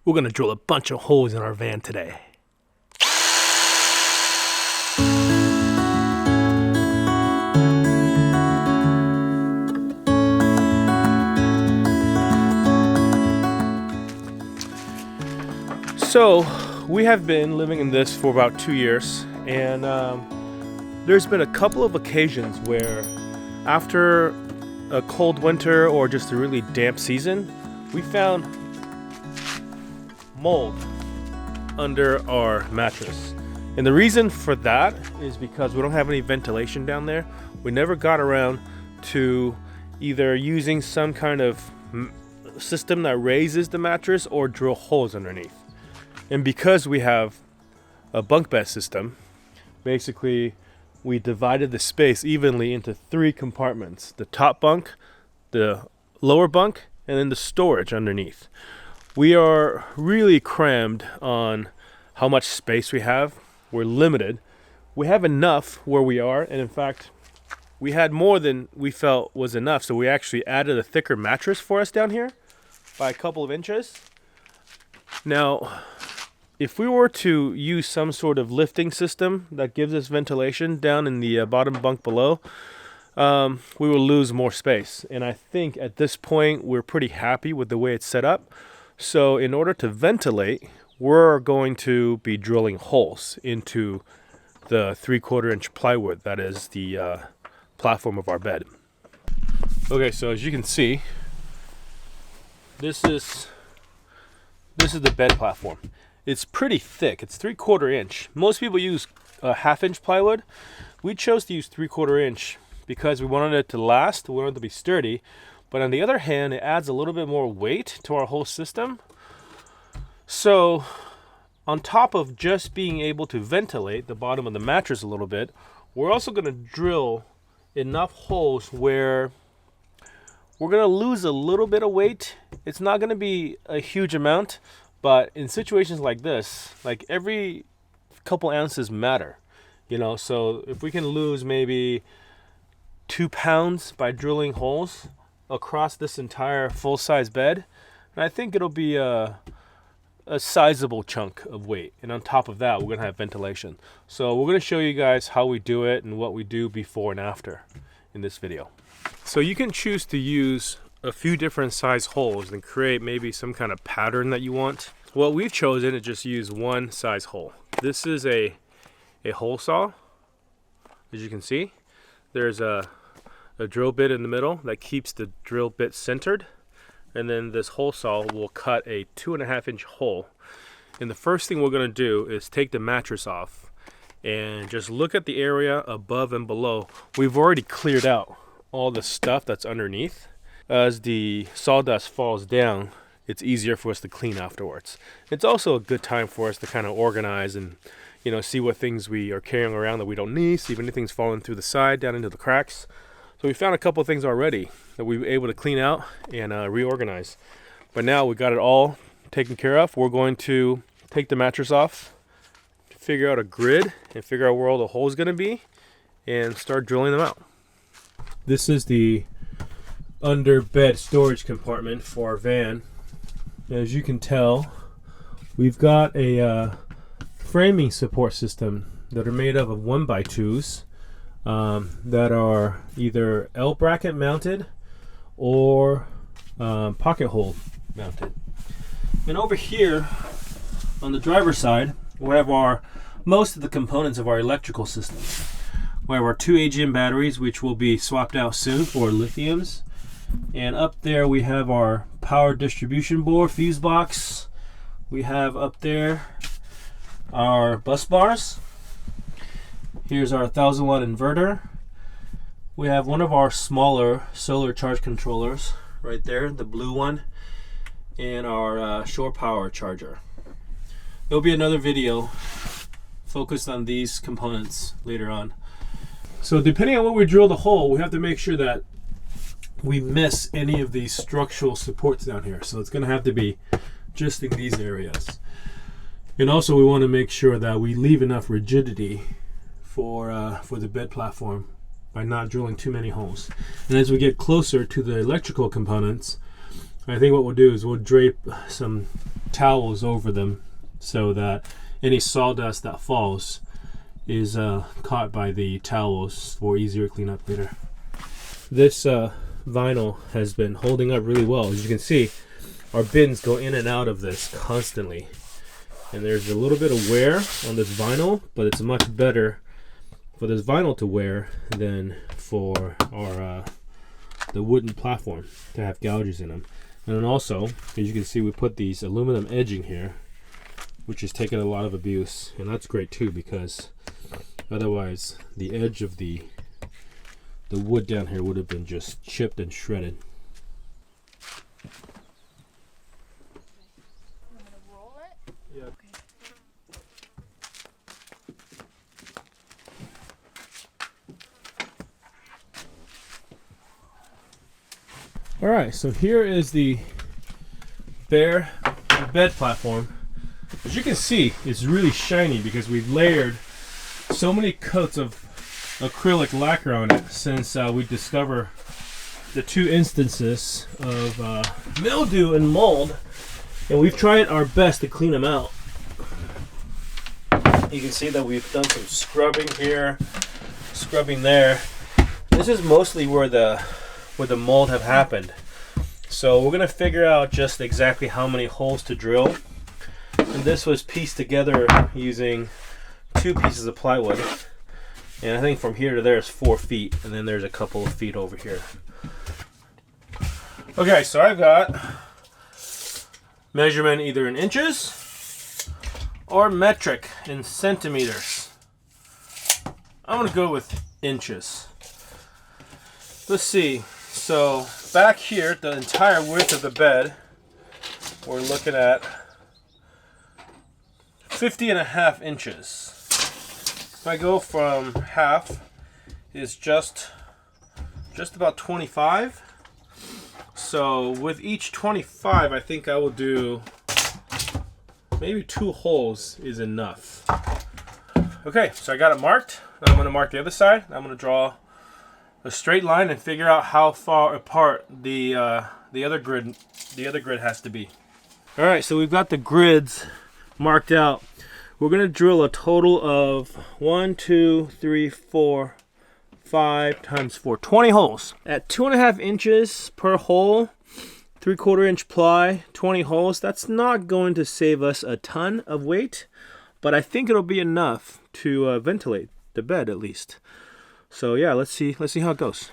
We're gonna drill a bunch of holes in our van today. So we have been living in this for about 2 years, and there's been a couple of occasions where after a cold winter or just a really damp season, we found mold under our mattress. And the reason for that is because we don't have any ventilation down there. We never got around to either using some kind of system that raises the mattress or drill holes underneath. And because we have a bunk bed system, basically we divided the space evenly into 3 compartments: the top bunk, the lower bunk, and then the storage underneath. We are really crammed on how much space we have. We're limited. We have enough where we are, and in fact, we had more than we felt was enough, so we actually added a thicker mattress for us down here by a couple of inches. Now, if we were to use some sort of lifting system that gives us ventilation down in the bottom bunk below, we will lose more space. And I think at this point, we're pretty happy with the way it's set up. So in order to ventilate, we're going to be drilling holes into the 3/4 inch plywood that is the platform of our bed. Okay, so as you can see, this is the bed platform. It's pretty thick. It's 3/4 inch. Most people use a 1/2 inch plywood. We chose to use 3/4 inch because we wanted it to last. We wanted it to be sturdy. But on the other hand, it adds a little bit more weight to our whole system. So on top of just being able to ventilate the bottom of the mattress a little bit, we're also going to drill enough holes where we're going to lose a little bit of weight. It's not going to be a huge amount, but in situations like this, like every couple ounces matter, you know. So if we can lose maybe 2 pounds by drilling holes across this entire full-size bed, and I think it'll be a sizable chunk of weight. And on top of that, we're going to have ventilation. So we're going to show you guys how we do it and what we do before and after in this video. So you can choose to use a few different size holes and create maybe some kind of pattern that you want. Well, we've chosen to just use one size hole. This is a hole saw. As you can see, there's a drill bit in the middle that keeps the drill bit centered, and then this hole saw will cut a 2.5 inch hole. And the first thing we're going to do is take the mattress off and just look at the area above and below. We've already cleared out all the stuff that's underneath. As the sawdust falls down, it's easier for us to clean afterwards. It's also a good time for us to kind of organize and, you know, see what things we are carrying around that we don't need, see if anything's falling through the side down into the cracks. So we found a couple of things already that we were able to clean out and reorganize. But now we got it all taken care of. We're going to take the mattress off, figure out a grid, and figure out where all the holes are going to be, and start drilling them out. This is the under bed storage compartment for our van. As you can tell, we've got a framing support system that are made up of 1x2s. That are either L bracket mounted or pocket hole mounted. And over here on the driver's side, we have most of the components of our electrical system. We have our 2 AGM batteries, which will be swapped out soon for lithiums. And up there we have our power distribution board, fuse box. We have up there our bus bars. Here's our 1000-watt inverter. We have one of our smaller solar charge controllers right there, the blue one, and our shore power charger. There'll be another video focused on these components later on. So depending on where we drill the hole, we have to make sure that we miss any of these structural supports down here. So it's going to have to be just in these areas. And also we want to make sure that we leave enough rigidity for the bed platform by not drilling too many holes. And as we get closer to the electrical components, I think what we'll do is we'll drape some towels over them so that any sawdust that falls is caught by the towels for easier cleanup later. This vinyl has been holding up really well. As you can see, our bins go in and out of this constantly, and there's a little bit of wear on this vinyl, but it's much better for this vinyl to wear than for our the wooden platform to have gouges in them. And then also, as you can see, we put these aluminum edging here, which has taken a lot of abuse, and that's great too, because otherwise the edge of the wood down here would have been just chipped and shredded. I'm gonna roll it. Yeah. Okay. All right, so here is the bed platform. As you can see, it's really shiny because we've layered so many coats of acrylic lacquer on it since we discovered the 2 instances of mildew and mold, and we've tried our best to clean them out. You can see that we've done some scrubbing here, scrubbing there. This is mostly where the mold have happened. So we're gonna figure out just exactly how many holes to drill. And this was pieced together using 2 pieces of plywood. And I think from here to there is 4 feet, and then there's a couple of feet over here. Okay, so I've got measurement either in inches or metric in centimeters. I'm gonna go with inches. Let's see. So back here, the entire width of the bed, we're looking at 50.5 inches. If I go from half, is just about 25. So with each 25, I think I will do maybe 2 holes is enough. Okay, so I got it marked. Now I'm going to mark the other side. I'm going to draw a straight line and figure out how far apart the other grid has to be. All right, so we've got the grids marked out. We're gonna drill a total of 1, 2, 3, 4, 5 times 4, 20 holes at 2.5 inches per hole, 3/4 inch ply, 20 holes. That's not going to save us a ton of weight, but I think it'll be enough to ventilate the bed at least. So yeah, let's see how it goes.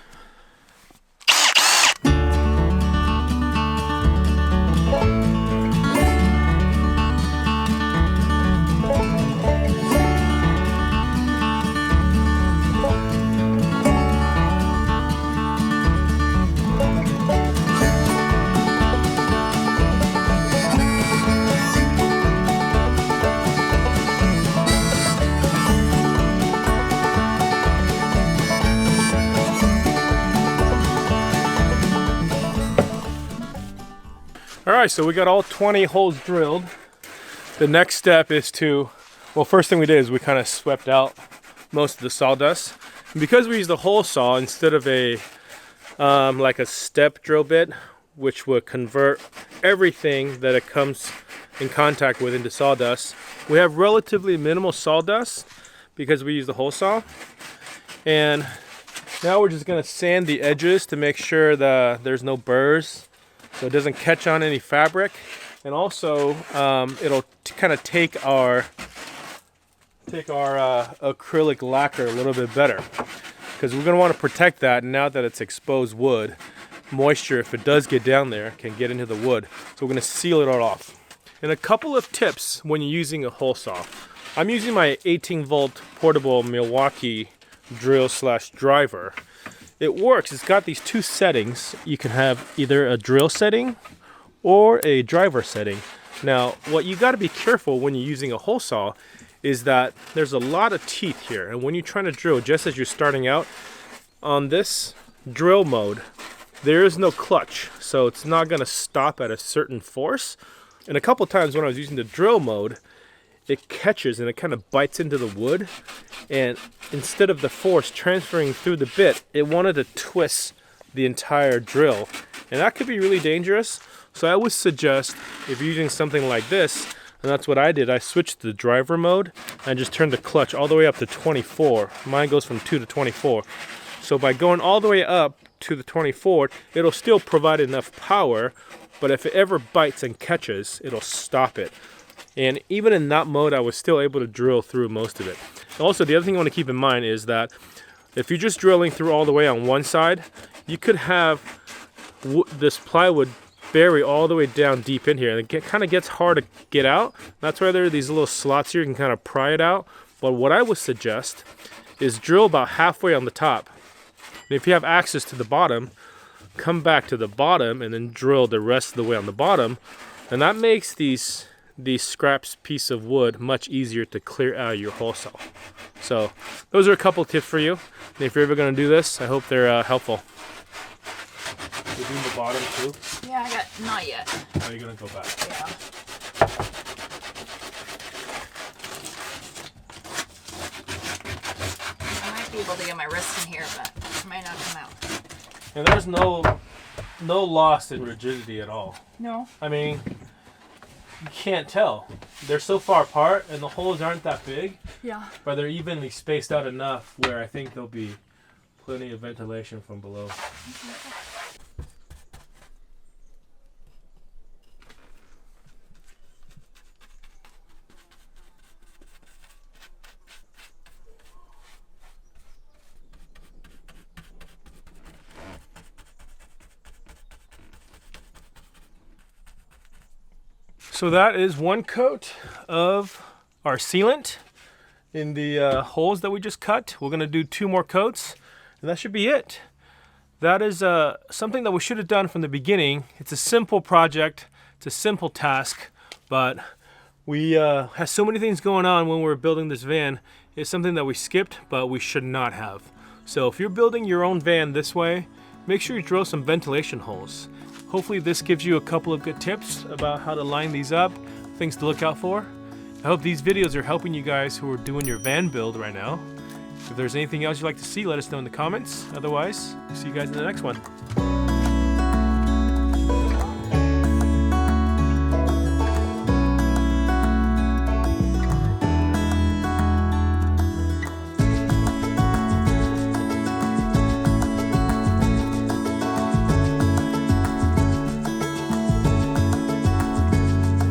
All right, so we got all 20 holes drilled. The next step is first thing we did is we kind of swept out most of the sawdust. And because we used a hole saw instead of like a step drill bit, which would convert everything that it comes in contact with into sawdust, we have relatively minimal sawdust because we use the hole saw. And now we're just gonna sand the edges to make sure that there's no burrs, so it doesn't catch on any fabric. And also it'll kind of take our acrylic lacquer a little bit better, because we're going to want to protect that. Now that it's exposed wood, moisture, if it does get down there, can get into the wood. So we're going to seal it all off. And a couple of tips when you're using a hole saw. I'm using my 18-volt portable Milwaukee drill/driver. It works. It's got these 2 settings. You can have either a drill setting or a driver setting. Now, what you got to be careful when you're using a hole saw is that there's a lot of teeth here, and when you're trying to drill, just as you're starting out, on this drill mode, there is no clutch, so it's not going to stop at a certain force. And a couple times when I was using the drill mode, it catches and it kind of bites into the wood, and instead of the force transferring through the bit, it wanted to twist the entire drill, and that could be really dangerous. So I would suggest, if you're using something like this, and that's what I did, I switched to the driver mode and just turned the clutch all the way up to 24. Mine goes from 2 to 24. So by going all the way up to the 24, it'll still provide enough power, but if it ever bites and catches, it'll stop it. And even in that mode, I was still able to drill through most of it. Also, the other thing you want to keep in mind is that if you're just drilling through all the way on one side, you could have this plywood bury all the way down deep in here, and it kind of gets hard to get out. That's why there are these little slots here. You can kind of pry it out. But what I would suggest is drill about halfway on the top. And if you have access to the bottom, come back to the bottom and then drill the rest of the way on the bottom. And that makes these scraps piece of wood much easier to clear out of your hole saw. So those are a couple tips for you. And if you're ever going to do this, I hope they're helpful. You're doing the bottom too? Yeah, not yet. Are you going to go back? Yeah. I might be able to get my wrist in here, but it might not come out. And there's no loss in rigidity at all. No. I mean, you can't tell. They're so far apart and the holes aren't that big. Yeah. But they're evenly spaced out enough where I think there'll be plenty of ventilation from below. So that is one coat of our sealant in the holes that we just cut. We're gonna do 2 more coats and that should be it. That is something that we should have done from the beginning. It's a simple project, it's a simple task, but we had so many things going on when we were building this van. It's something that we skipped, but we should not have. So if you're building your own van this way, make sure you drill some ventilation holes. Hopefully this gives you a couple of good tips about how to line these up, things to look out for. I hope these videos are helping you guys who are doing your van build right now. If there's anything else you'd like to see, let us know in the comments. Otherwise, see you guys in the next one.